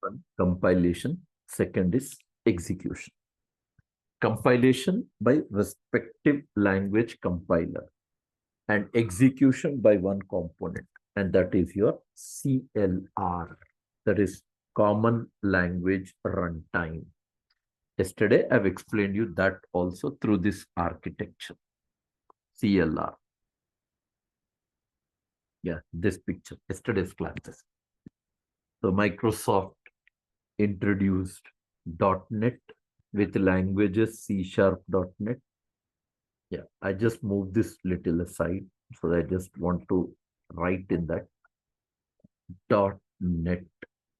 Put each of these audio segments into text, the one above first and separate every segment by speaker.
Speaker 1: One, compilation. Second is execution. Compilation by respective language compiler and execution by one component, and that is your CLR. That is Common Language Runtime. Yesterday, I've explained you that also through this architecture, CLR. Yeah, this picture, yesterday's classes. So Microsoft introduced .NET with languages C#.NET. Yeah, I just moved this little aside, so I just want to write in that .NET.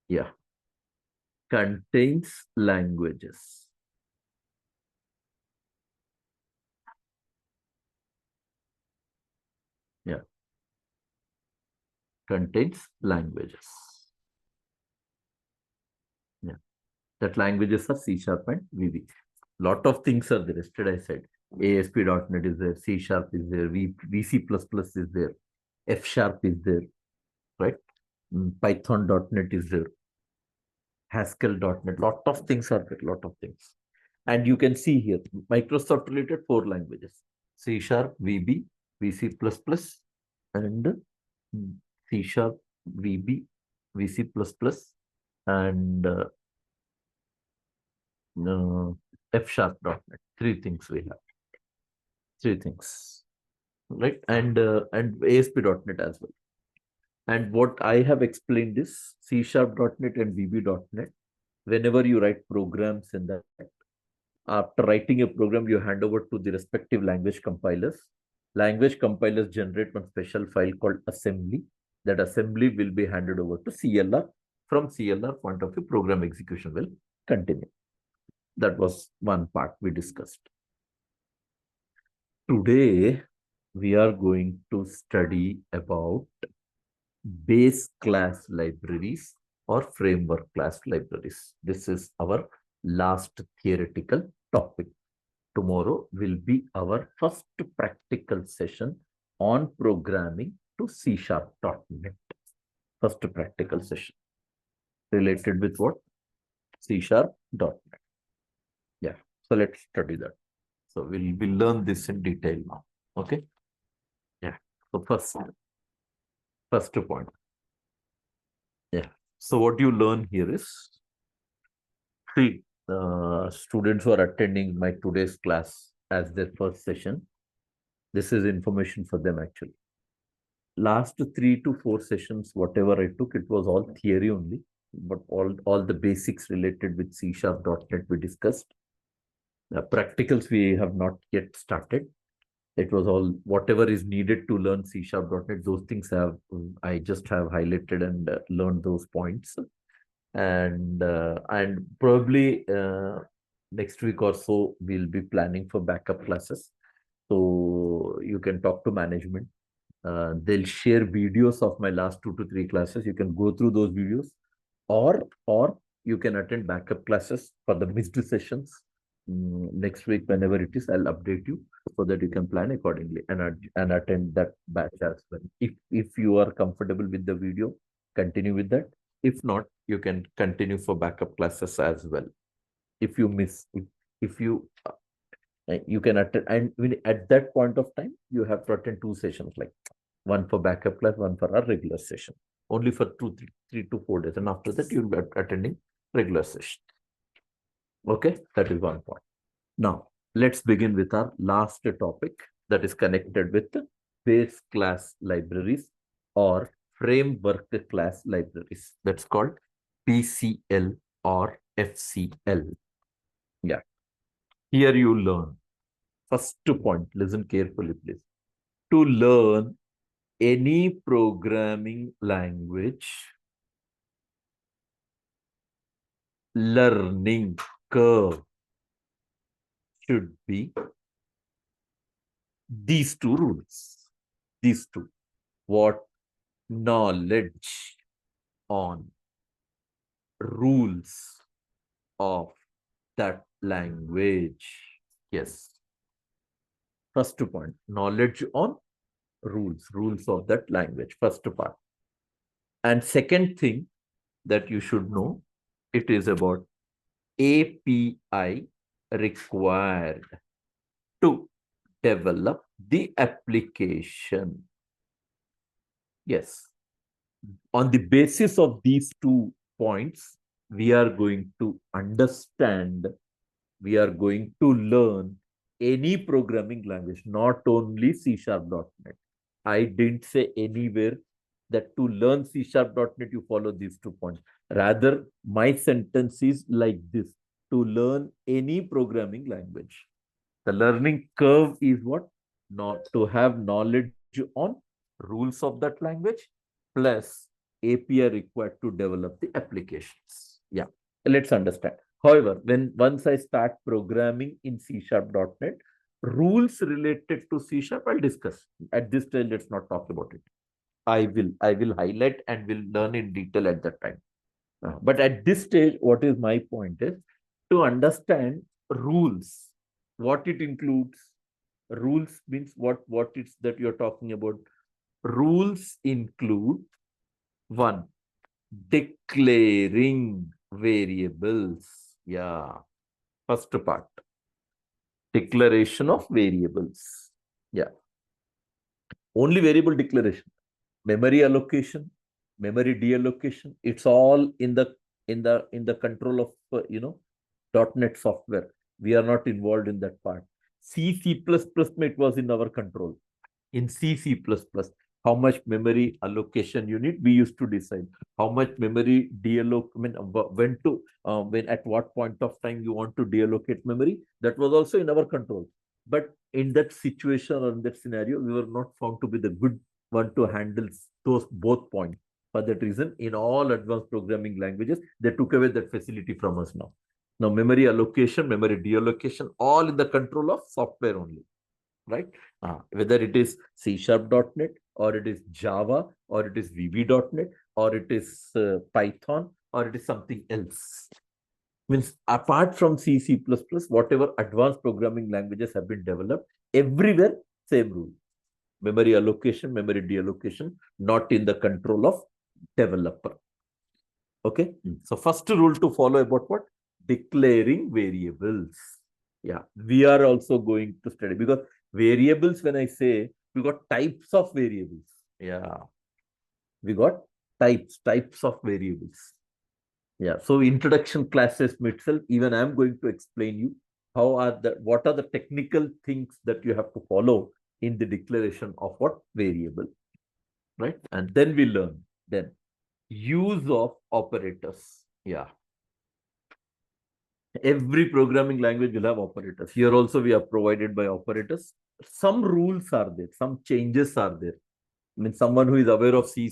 Speaker 1: Yeah, contains languages. Yeah, contains languages. Yeah, that languages are C# and VB. Lot of things are there. Yesterday I said ASP.NET is there, C# is there, VC++ is there, F# is there, right? Python.NET is there, Haskell.NET. Lot of things are there, lot of things. And you can see here, Microsoft related 4 languages, C#, VB, VC++, and C#, VB, VC++, and F#.NET. 3 things we have. 3 things, right? And ASP.NET as well. And what I have explained is C#.NET and VB.NET. Whenever you write programs in that, after writing a program, you hand over to the respective language compilers. Language compilers generate one special file called assembly. That assembly will be handed over to CLR. From CLR point of view, program execution will continue. That was one part we discussed. Today, we are going to study about base class libraries or framework class libraries. This is our last theoretical topic. Tomorrow will be our first practical session on programming to C#.NET. First practical session related with what? C#.NET. Yeah, so let's study that. So we'll learn this in detail now. Okay. Yeah. So first point. Yeah. So what you learn here is, see, students who are attending my today's class as their first session, this is information for them actually. Last 3 to 4 sessions, whatever I took, it was all theory only, but all the basics related with C#.NET we discussed. Practicals we have not yet started. It was all whatever is needed to learn C#.NET. Those things I just have highlighted and learned those points. And probably next week or so we'll be planning for backup classes. So you can talk to management. They'll share videos of my last 2 to 3 classes. You can go through those videos, or you can attend backup classes for the missed sessions. Next week, whenever it is, I'll update you so that you can plan accordingly and attend that batch as well. If you are comfortable with the video, continue with that. If not, you can continue for backup classes as well. If you miss, if you can attend, and at that point of time, you have to attend 2 sessions, like one for backup class, one for our regular session, only for 3 to 4 days. And after that, you'll be attending regular session. Okay, that is one point. Now, let's begin with our last topic that is connected with the base class libraries or framework class libraries. That's called PCL or FCL. Yeah. Here you learn. First point, listen carefully, please. To learn any programming language, learning curve should be these 2 rules. These 2. What? Knowledge on rules of that language. Yes. First point, knowledge on rules of that language. First part. And second thing that you should know, It is about API required to develop the application. Yes. On the basis of these 2 points, we are going to understand, we are going to learn any programming language, not only C#.NET. I didn't say anywhere that to learn C#.NET, you follow these 2 points. Rather, my sentence is like this: to learn any programming language. The learning curve is what? Not to have knowledge on rules of that language plus API required to develop the applications. Yeah, let's understand. However, once I start programming in C#.NET, rules related to C#, I'll discuss. At this stage, let's not talk about it. I will highlight and will learn in detail at that time. But at this stage, what is my point is to understand rules, what it includes. Rules means what it's that you're talking about. Rules include one, declaring variables. Yeah, first part, declaration of variables. Yeah, only variable declaration, memory allocation, memory deallocation. It's all in the control of .NET software. We are not involved in that part. C++ it was in our control. In C++, how much memory allocation you need, we used to decide. How much memory deallocate, when at what point of time you want to deallocate memory, that was also in our control. But in that situation or in that scenario, we were not found to be the good one to handle those both points. For that reason, in all advanced programming languages, they took away that facility from us now. Now, memory allocation, memory deallocation, all in the control of software only, right? Whether it is C#.NET or it is Java or it is VB.NET or it is Python or it is something else. Means apart from C++, whatever advanced programming languages have been developed, everywhere same rule. Memory allocation, memory deallocation, not in the control of developer. Okay. So first rule to follow about what? Declaring variables. Yeah, we are also going to study because variables, when I say, we got types of variables. Yeah, we got types of variables. Yeah, so introduction classes itself, even I'm going to explain you what are the technical things that you have to follow in the declaration of what variable, right? And then we learn then use of operators. Yeah, every programming language will have operators. Here also we are provided by operators. Some rules are there, some changes are there. I mean, someone who is aware of C++,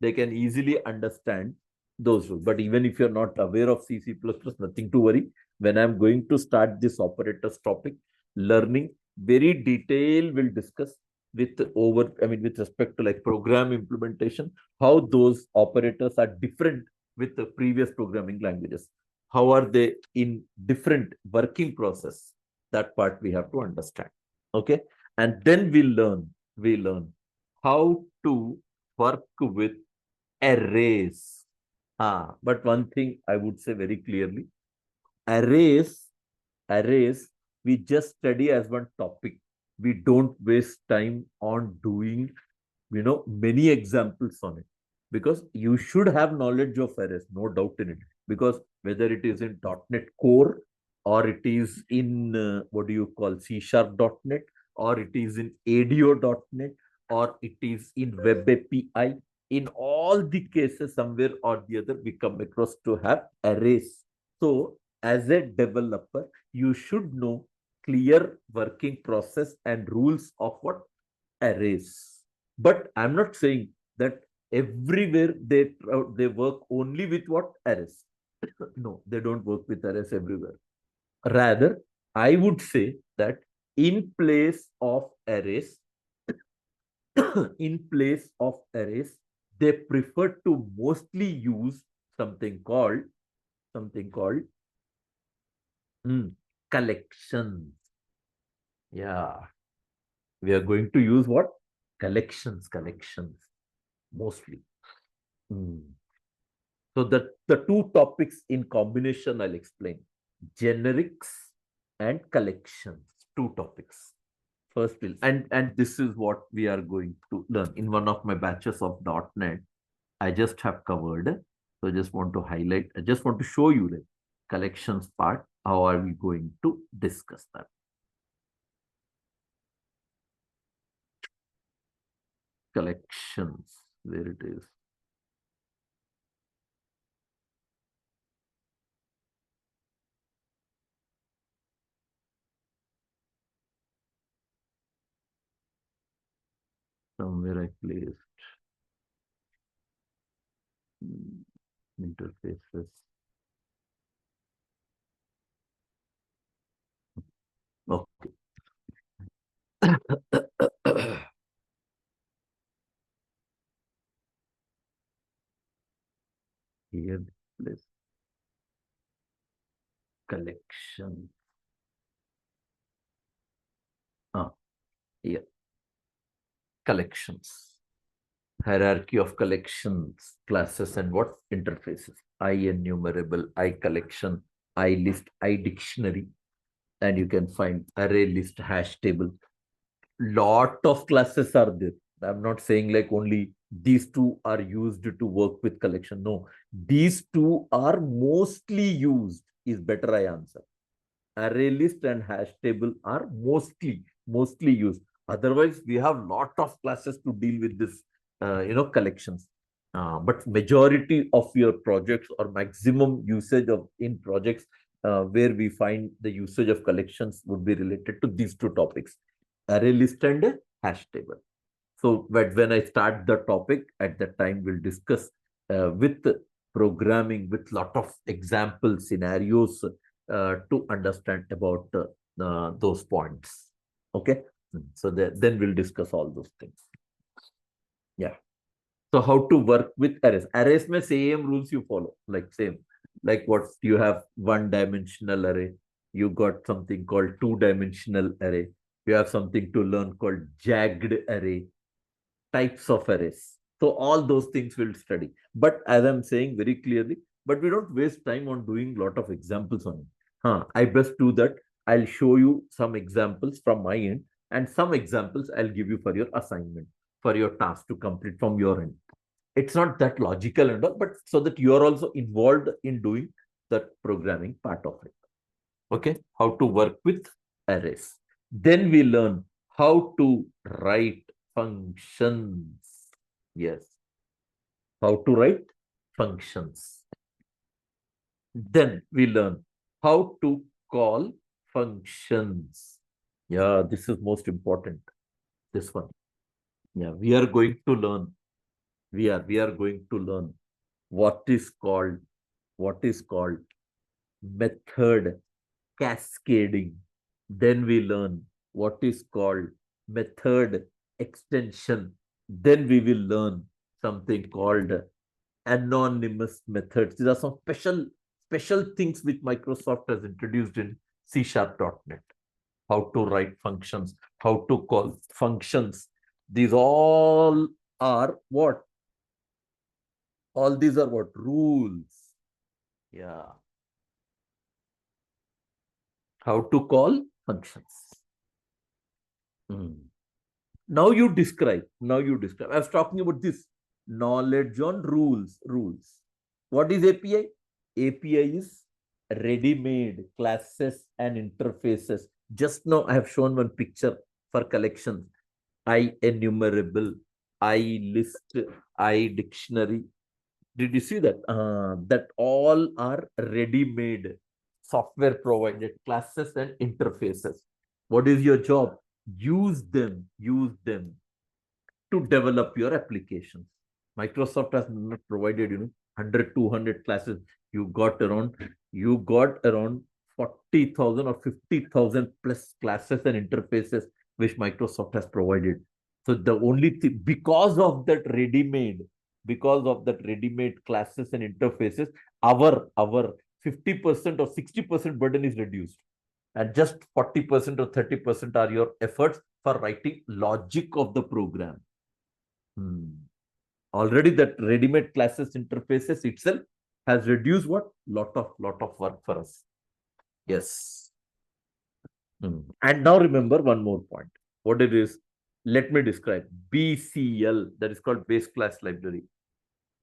Speaker 1: they can easily understand those rules. But even if you're not aware of C++, nothing to worry. When I'm going to start this operators topic, learning very detailed, we'll discuss with respect to like program implementation, how those operators are different with the previous programming languages. How are they in different working process? That part we have to understand. Okay. And then we learn how to work with arrays. But one thing I would say very clearly, arrays, arrays, we just study as one topic. We don't waste time on doing, many examples on it. Because you should have knowledge of arrays, no doubt in it. Because whether it is in .NET Core or it is in, what do you call, C#.NET, or it is in ADO.NET, or it is in Web API, in all the cases, somewhere or the other, we come across to have arrays. So, as a developer, you should know clear working process and rules of what arrays. But I'm not saying that everywhere they work only with what arrays. No, they don't work with arrays everywhere. Rather, I would say that in place of arrays, in place of arrays, they prefer to mostly use something called collections. Yeah, we are going to use what? Collections mostly. Hmm. So the two topics in combination I'll explain. Generics and collections. Two topics. First will and this is what we are going to learn in one of my batches of .NET. I just have covered. So I just want to highlight. I just want to show you the collections part. How are we going to discuss that? Collections. Where it is. Somewhere I placed interfaces. Okay. Here, place collection. Ah, here, collections. Hierarchy of collections, classes, and what interfaces. I enumerable, I collection, I list, I dictionary, and you can find array list, hash table. Lot of classes are there. I'm not saying like only these two are used to work with collection. No, these two are mostly used is better I answer. Array list and hash table are mostly used. Otherwise, we have lot of classes to deal with this, collections. But majority of your projects or maximum usage of in projects where we find the usage of collections would be related to these two topics, array list and hash table. So when I start the topic, at that time we'll discuss with programming with lot of example scenarios to understand about those points. Okay. So then we'll discuss all those things. Yeah. So how to work with arrays? Arrays में same rules you follow, like same. Like what you have one-dimensional array, you got something called two-dimensional array. You have something to learn called jagged array, types of arrays. So all those things we'll study. But as I'm saying very clearly, but we don't waste time on doing a lot of examples on it. I best do that. I'll show you some examples from my end and some examples I'll give you for your assignment, for your task to complete from your end. It's not that logical and all, but so that you are also involved in doing that programming part of it. Okay, how to work with arrays. Then we learn how to write functions. Yes, how to write functions. Then we learn how to call functions. Yeah, this is most important. This one. Yeah, we are going to learn. We are going to learn what is called method cascading. Then we learn what is called method extension. Then we will learn something called anonymous methods. These are some special things which Microsoft has introduced in C#.NET. How to write functions, how to call functions. These all are what? All these are what? Rules. Yeah. How to call functions. Now you describe. I was talking about this knowledge on rules. What is API? API is ready-made classes and interfaces. Just now I have shown one picture for collections. I enumerable, I list, I dictionary. Did you see that? That all are ready-made software provided classes and interfaces. What is your job? Use them to develop your applications. Microsoft has not provided 100 200 classes. You got around 40,000 or 50,000 plus classes and interfaces which Microsoft has provided. So the only thing, because of that ready-made classes and interfaces, our 50% or 60% burden is reduced, and just 40% or 30% are your efforts for writing logic of the program. Already that ready-made classes interfaces itself has reduced what? Lot of work for us. Yes. And now remember one more point. What it is? Let me describe. BCL, that is called base class library,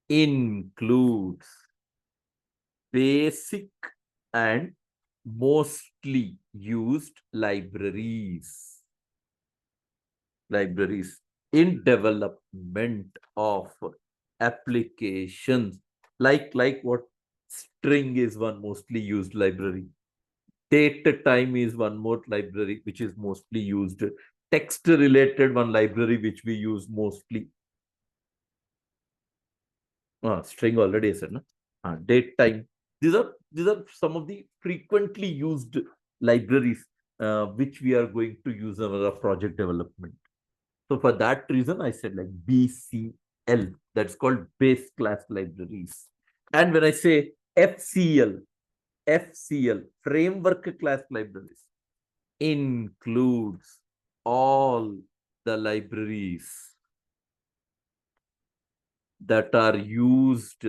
Speaker 1: includes basic and mostly used libraries in development of applications, like what? String is one mostly used library. Date time is one more library which is mostly used. Text related one library which we use mostly. String already I said, no? Date time. These are some of the frequently used libraries which we are going to use in our project development. So for that reason, I said like BCL, that's called base class libraries. And when I say FCL, framework class libraries, includes all the libraries that are used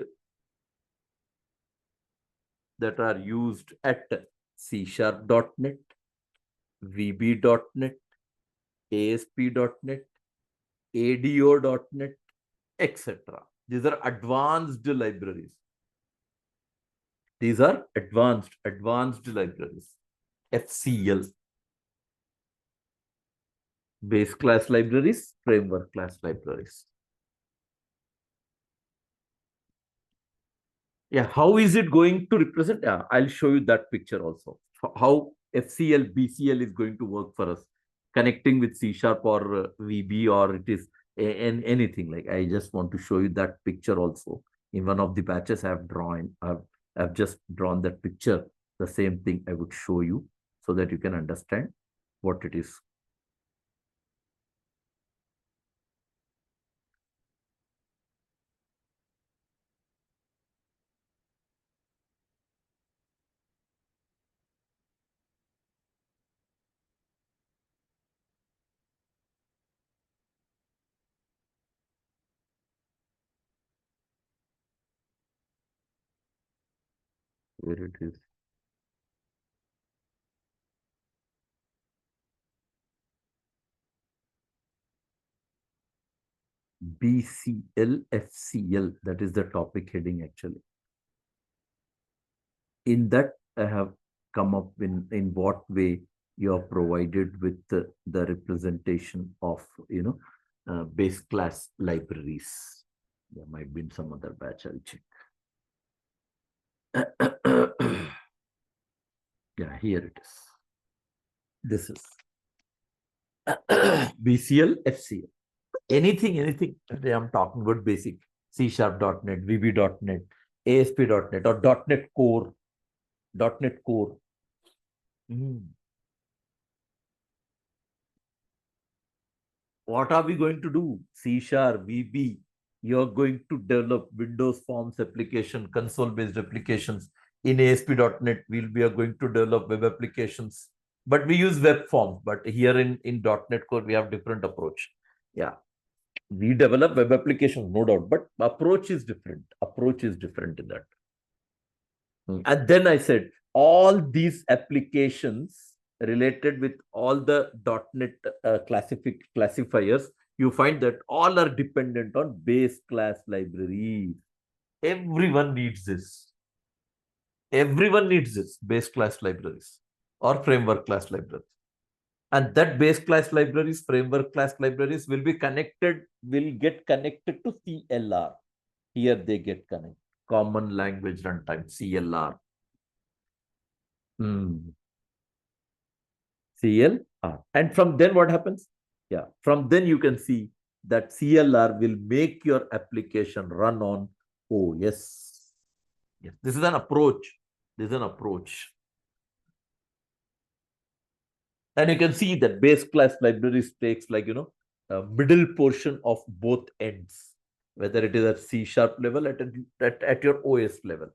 Speaker 1: at C#.NET, VB.NET, ASP.NET, ADO.NET, etc. These are advanced libraries. These are advanced libraries. FCL, base class libraries, framework class libraries. Yeah, how is it going to represent? Yeah, I'll show you that picture also. How FCL, BCL is going to work for us, connecting with C# or VB, or it is anything. Like, I just want to show you that picture also. In one of the batches I've just drawn that picture. The same thing I would show you so that you can understand what it is. Where it is. BCL, FCL, that is the topic heading actually. In that, I have come up in what way you are provided with the representation of, base class libraries. There might be some other batch, I'll check. Yeah, here it is. This is BCL, FCL. Anything. Today I'm talking about basic C#.NET, VB.NET, ASP.NET, or .NET Core. .NET Core. What are we going to do? C#, VB. You're going to develop Windows Forms application, console-based applications. In ASP.NET, we are going to develop web applications. But we use web forms. But here in .NET Core, we have different approach. Yeah. We develop web applications, no doubt. But approach is different. Approach is different in that. And then I said, all these applications related with all the .NET classifiers, you find that all are dependent on base class libraries. Everyone needs this. Everyone needs this, base class libraries or framework class libraries. And that base class libraries, framework class libraries will get connected to CLR. Here they get connected. Common Language Runtime, CLR. CLR. And from then what happens? Yeah, from then you can see that CLR will make your application run on OS. Yes, this is an approach. This is an approach. And you can see that base class libraries takes a middle portion of both ends, whether it is at C# level, at your OS level,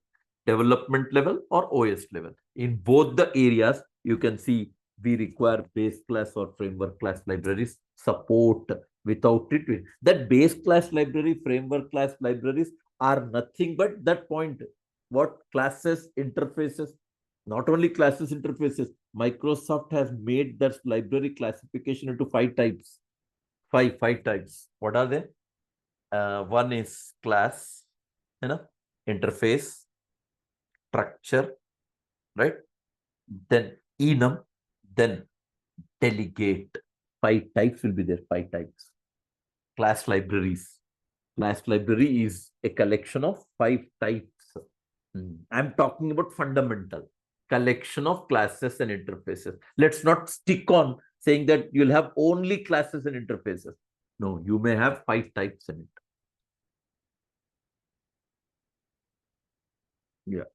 Speaker 1: development level or OS level. In both the areas, you can see we require base class or framework class libraries support. Without it, that base class library, framework class libraries are nothing but that point. what? Classes, interfaces. Not only classes, interfaces. Microsoft has made that library classification into 5 types. Five types. What are they? One is class, interface, structure, right? Then enum, then delegate. 5 types will be there. 5 types. Class libraries. Class library is a collection of 5 types. I'm talking about fundamental collection of classes and interfaces. Let's not stick on saying that you'll have only classes and interfaces. No, you may have 5 types in it. Yeah.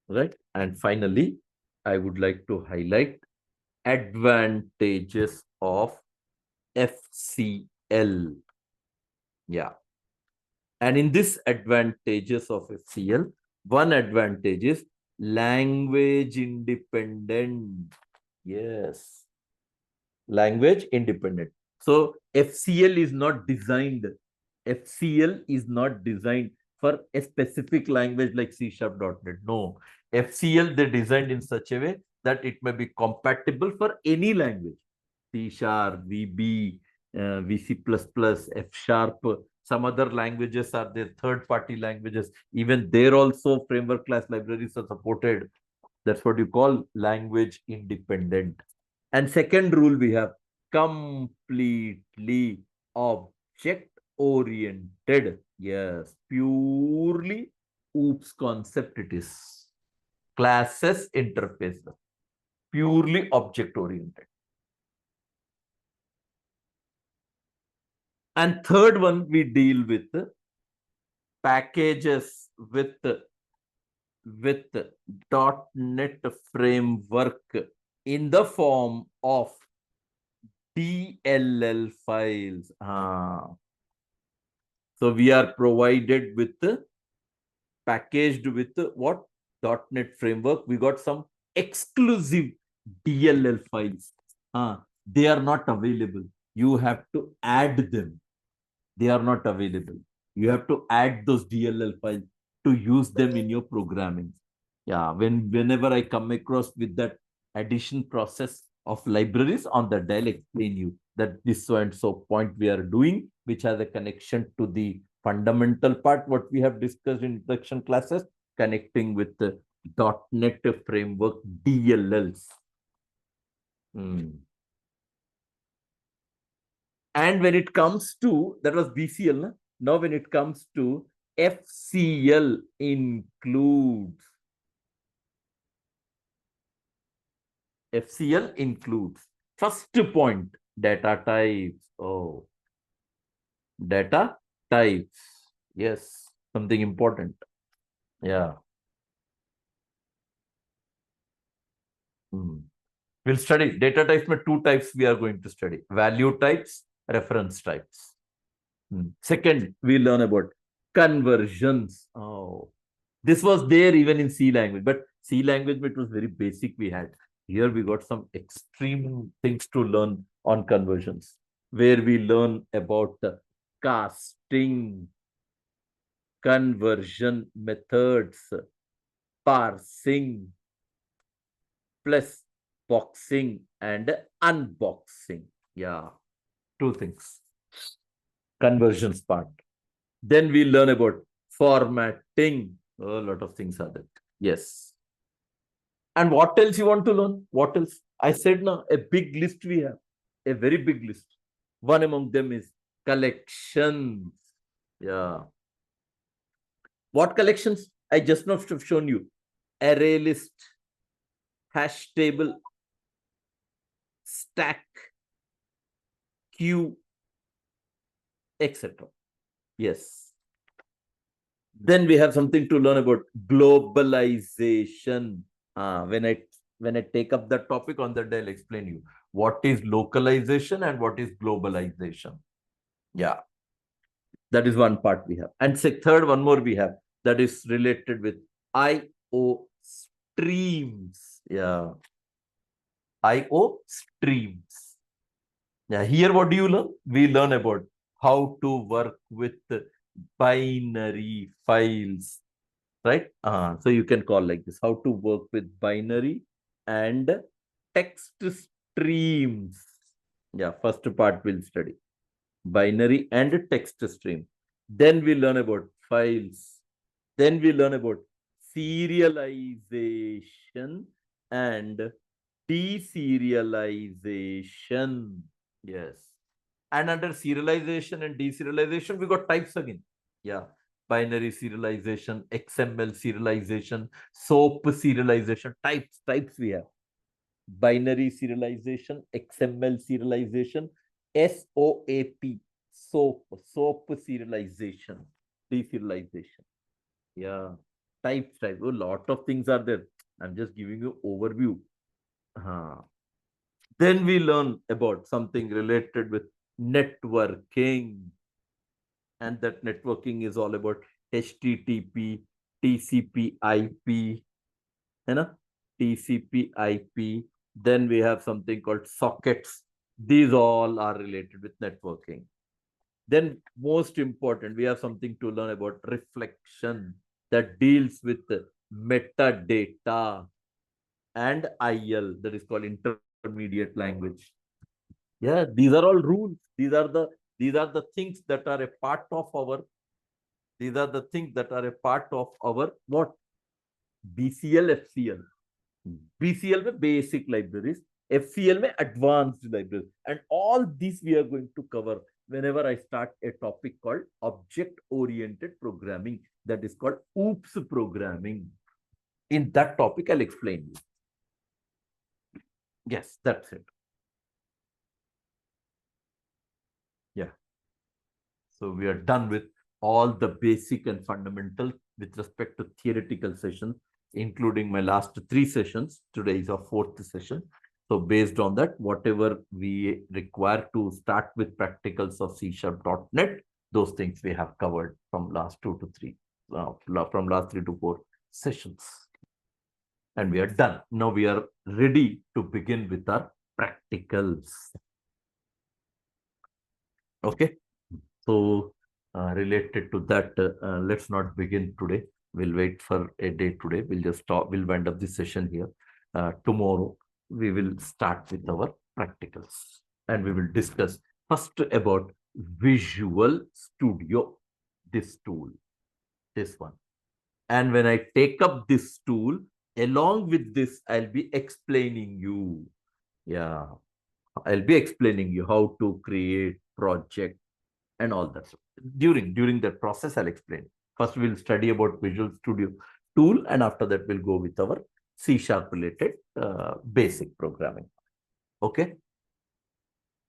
Speaker 1: Right. And finally, I would like to highlight advantages of FCL. Yeah. And in this advantages of FCL, one advantage is language independent. Yes. Language independent. So FCL is not designed. FCL is not designed for a specific language like C#.NET. No. FCL they designed in such a way that it may be compatible for any language. C#, VB, VC++, F#, some other languages are there, third-party languages. Even there also framework class libraries are supported. That's what you call language independent. And second rule we have completely object oriented. Yes, purely OOPS concept it is. Classes interface, purely object oriented. And third one we deal with packages with .NET framework in the form of DLL files. So we are provided with packaged with what? .NET framework. We got some exclusive DLL files. They are not available. You have to add them. They are not available. You have to add those DLL files to use them in your programming. Yeah, whenever I come across with that addition process of libraries on that, I'll explain you that this so and so point we are doing, which has a connection to the fundamental part, what we have discussed in introduction classes, connecting with the .NET framework DLLs. And when it comes to, that was BCL, now when it comes to FCL includes first point, data types. Oh, data types. Yes, something important. Yeah. We'll study data types. With 2 types we are going to study: value types, reference types. Second, we learn about conversions. Oh, this was there even in C language, but C language it was very basic we had. Here we got some extreme things to learn on conversions, where we learn about the casting, conversion methods, parsing, plus boxing and unboxing. Yeah, 2 things. Conversions part. Then we learn about formatting. A lot of things are there. Yes. And what else you want to learn? What else? I said now, a big list we have. A very big list. One among them is collections. Yeah. What collections? I just now have shown you. Array list, hash table, stack, queue, etc. Yes. Then we have something to learn about globalization. When I take up that topic on that, I'll explain you what is localization and what is globalization. Yeah, that is one part we have. And third, one more we have that is related with IO streams. Yeah, IO streams. Yeah, here what do you learn? We learn about how to work with binary files, right? So you can call like this, how to work with binary and text streams. Yeah, first part we'll study binary and text stream. Then we learn about files. Then we learn about serialization and deserialization. Yes. And under serialization and deserialization, we got types again. Yeah. Binary serialization, XML serialization, SOAP serialization, types we have. Binary serialization, XML serialization, SOAP, SOAP serialization, deserialization. Yeah. Type. A lot of things are there. I'm just giving you overview. Then we learn about something related with networking. And that networking is all about HTTP, TCP, IP, you know, TCP, IP. Then we have something called sockets. These all are related with networking. Then most important, we have something to learn about reflection that deals with metadata and IL, that is called intermediate language. Yeah, these are all rules. These are the things that are a part of our what? BCL, FCL. BCL में basic libraries, FCL में advanced libraries. And all these we are going to cover whenever I start a topic called object-oriented programming, that is called OOPS programming. In that topic, I'll explain you. Yes, that's it. Yeah. So we are done with all the basic and fundamental with respect to theoretical sessions, including my last 3 sessions. Today is our 4th session. So based on that, whatever we require to start with practicals of C#.NET, those things we have covered from last 2 to 3, from last 3 to 4 sessions. And we are done. Now we are ready to begin with our practicals. Okay. So related to that, let's not begin today. We'll wait for a day today. We'll just stop. We'll wind up this session here. Tomorrow, we will start with our practicals. And we will discuss first about Visual Studio, this tool, this one. And when I take up this tool, along with this, I'll be explaining you. Yeah, I'll be explaining you how to create project and all that. During that process, I'll explain. First, we'll study about Visual Studio tool, and after that, we'll go with our C# related basic programming. Okay?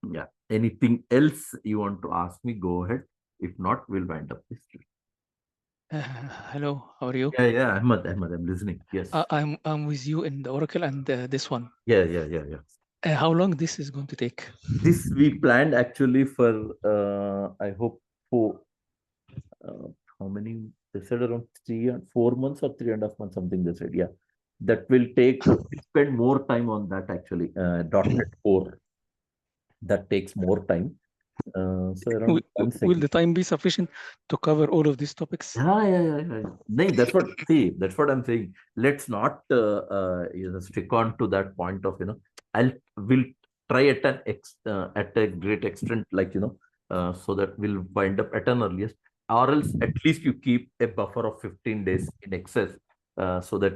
Speaker 1: Yeah. Anything else you want to ask me, go ahead. If not, we'll wind up this.
Speaker 2: Hello, how are you?
Speaker 1: Yeah, Ahmed, I'm listening. Yes.
Speaker 2: I'm with you in the Oracle and this one.
Speaker 1: Yeah.
Speaker 2: How long this is going to take?
Speaker 1: This we planned actually for, I hope, for how many? They said around 4 months or 3.5 months, something they said. Yeah, that will take, spend more time on that actually. .NET Core, that takes more time. So around
Speaker 2: Will,
Speaker 1: 1
Speaker 2: will
Speaker 1: second.
Speaker 2: the time be sufficient to cover all of these topics?
Speaker 1: Yeah. No, that's what I'm saying. Let's not stick on to that point of, we'll try at a great extent, so that we'll wind up at an earliest, or else at least you keep a buffer of 15 days in excess, so that,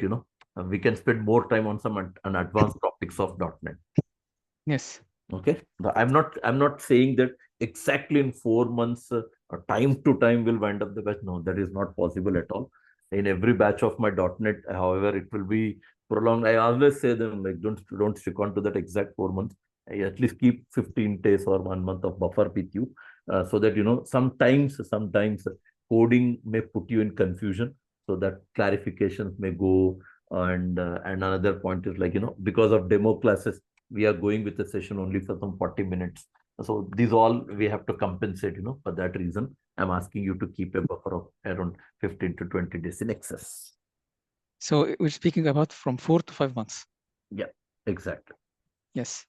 Speaker 1: we can spend more time on some advanced topics of .NET.
Speaker 2: Yes.
Speaker 1: Okay. I'm not saying that exactly in 4 months, time to time will wind up the batch. No, that is not possible at all. In every batch of my .NET, however, it will be prolonged. I always say them, like, don't stick on to that exact 4 months. I at least keep 15 days or 1 month of buffer with you, so that, sometimes coding may put you in confusion, so that clarifications may go. And another point is, like, because of demo classes, we are going with the session only for some 40 minutes. So these all we have to compensate, for that reason. I'm asking you to keep a buffer of around 15 to 20 days in excess.
Speaker 2: So we're speaking about from 4 to 5 months.
Speaker 1: Yeah, exactly.
Speaker 2: Yes.